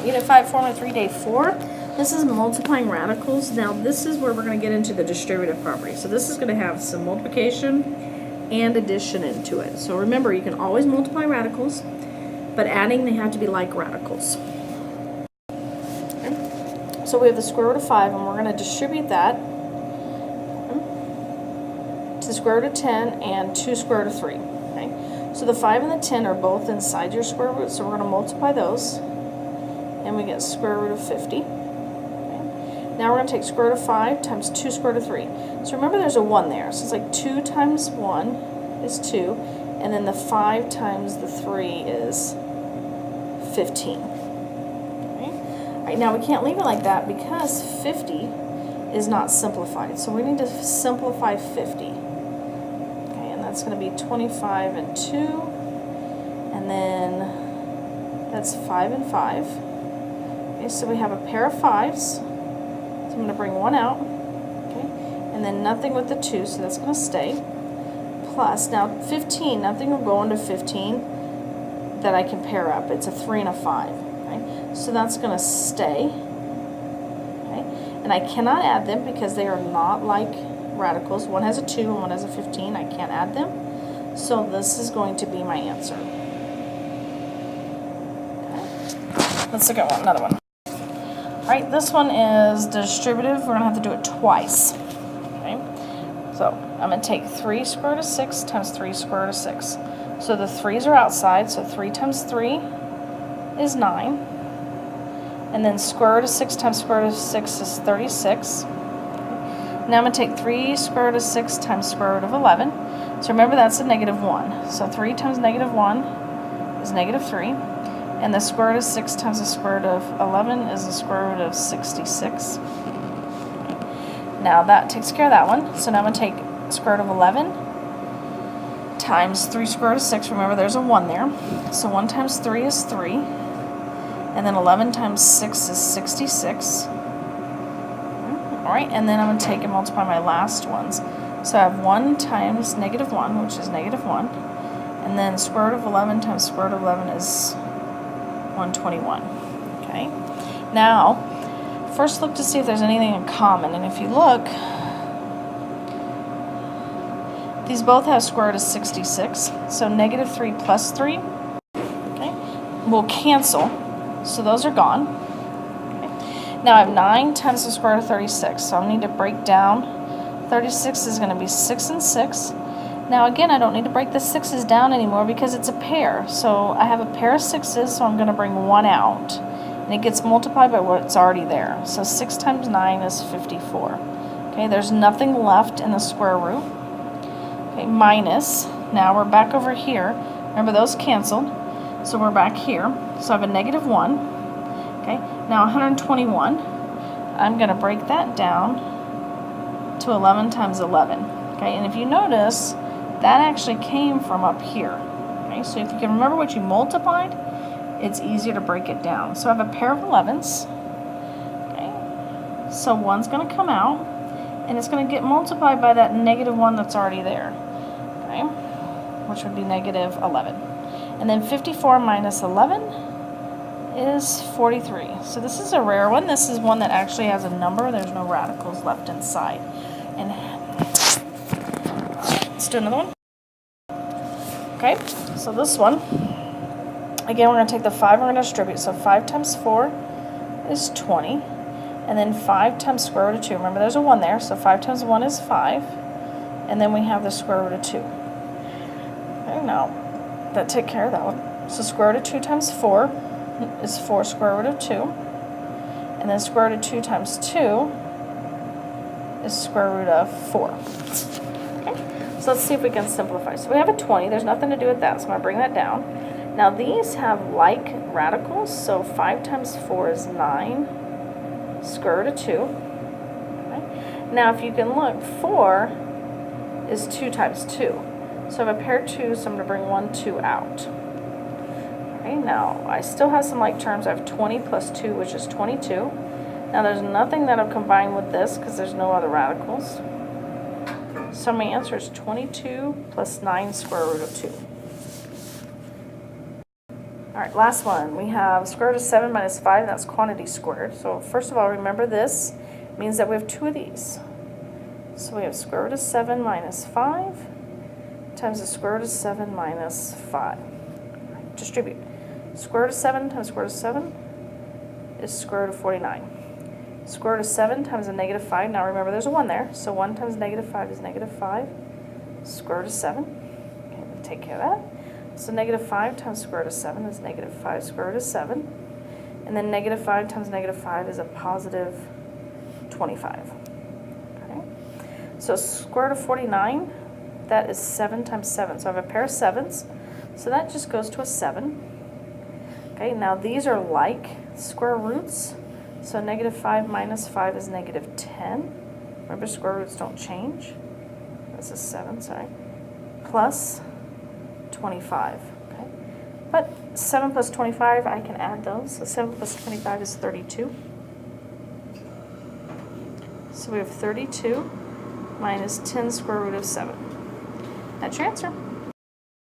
Unit 5, Formula 3, Day 4. This is multiplying radicals. Now this is where we're going to get into the distributive property. So this is going to have some multiplication and addition into it. So remember, you can always multiply radicals, but adding, they have to be like radicals. Okay. So we have the square root of 5, and we're going to distribute that to the square root of 10 and 2 square root of 3. Okay. So the 5 and the 10 are both inside your square root, so we're going to multiply those, and we get square root of 50. Okay. Now we're going to take square root of 5 times 2 square root of 3. So remember there's a 1 there, so it's like 2 times 1 is 2, and then the 5 times the 3 is 15. Okay. All right, now we can't leave it like that because 50 is not simplified, so we need to simplify 50. Okay, and that's going to be 25 and 2, and then that's 5 and 5. Okay, so we have a pair of 5s, so I'm going to bring 1 out, okay, and then nothing with the 2, so that's going to stay, plus, now 15, nothing will go into 15 that I can pair up. It's a 3 and a 5, okay, so that's going to stay, okay, and I cannot add them because they are not like radicals. One has a 2 and one has a 15. I can't add them, so this is going to be my answer. Okay. Let's look at another one. Alright, this one is distributive. We're going to have to do it twice. Okay, so I'm going to take 3 square root of 6 times 3 square root of 6. So the 3's are outside, so 3 times 3 is 9. And then square root of 6 times square root of 6 is 36. Now I'm going to take 3 square root of 6 times square root of 11. So remember that's a negative 1. So 3 times negative 1 is negative 3. And the square root of 6 times the square root of 11 is the square root of 66. Now that takes care of that one. So now I'm going to take square root of 11 times 3 square root of 6. Remember there's a 1 there. So 1 times 3 is 3. And then 11 times 6 is 66. Alright, and then I'm going to take and multiply my last ones. So I have 1 times negative 1, which is negative 1. And then square root of 11 times square root of 11 is 121. Okay. Now, first look to see if there's anything in common. And if you look, these both have square root of 66. So negative 3 plus 3, okay, will cancel. So those are gone. Okay. Now I have 9 times the square root of 36. So I need to break down. 36 is going to be 6 and 6. Now again, I don't need to break the 6's down anymore because it's a pair. So I have a pair of 6's, so I'm going to bring 1 out. And it gets multiplied by what's already there. So 6 times 9 is 54. Okay, there's nothing left in the square root. Okay, minus, now we're back over here. Remember those canceled, so we're back here. So I have a negative 1. Okay, now 121. I'm going to break that down to 11 times 11. Okay, and if you notice, that actually came from up here. Okay, so if you can remember what you multiplied, it's easier to break it down. So I have a pair of 11s. Okay, so 1's going to come out, and it's going to get multiplied by that negative 1 that's already there. Okay, which would be negative 11. And then 54 minus 11 is 43. So this is a rare one. This is one that actually has a number. There's no radicals left inside. And let's do another one. Okay, so this one, again, we're going to take the 5, we're going to distribute. So 5 times 4 is 20. And then 5 times square root of 2. Remember, there's a 1 there, so 5 times 1 is 5. And then we have the square root of 2. Okay, now, that take care of that one. So square root of 2 times 4 is 4 square root of 2. And then square root of 2 times 2 is square root of 4. Okay, so let's see if we can simplify. So we have a 20. There's nothing to do with that, so I'm going to bring that down. Now these have like radicals, so 5 times 4 is 9 square root of 2. Okay. Now if you can look, 4 is 2 times 2. So I have a pair of 2's, so I'm going to bring 1, 2 out. Okay, now I still have some like terms. I have 20 plus 2, which is 22. Now there's nothing that'll combine with this because there's no other radicals. So my answer is 22 plus 9 square root of 2. All right, last one. We have square root of 7 minus 5, that's quantity squared. So first of all, remember this means that we have two of these. So we have square root of 7 minus 5 times the square root of 7 minus 5. Right, distribute. Square root of 7 times square root of 7 is square root of 49. Square root of 7 times a negative 5. Now remember there's a 1 there, so 1 times negative 5 is negative 5. Square root of 7. Okay, we'll take care of that. So negative 5 times square root of 7 is negative 5 square root of 7. And then negative 5 times negative 5 is a positive 25. Okay. So square root of 49, that is 7 times 7. So I have a pair of 7s. So that just goes to a 7. Okay, now these are like square roots. So negative 5 minus 5 is negative 10. Remember, square roots don't change. This is 7, sorry. Plus 25, okay? But 7 plus 25, I can add those. So 7 plus 25 is 32. So we have 32 minus 10 square root of 7. That's your answer.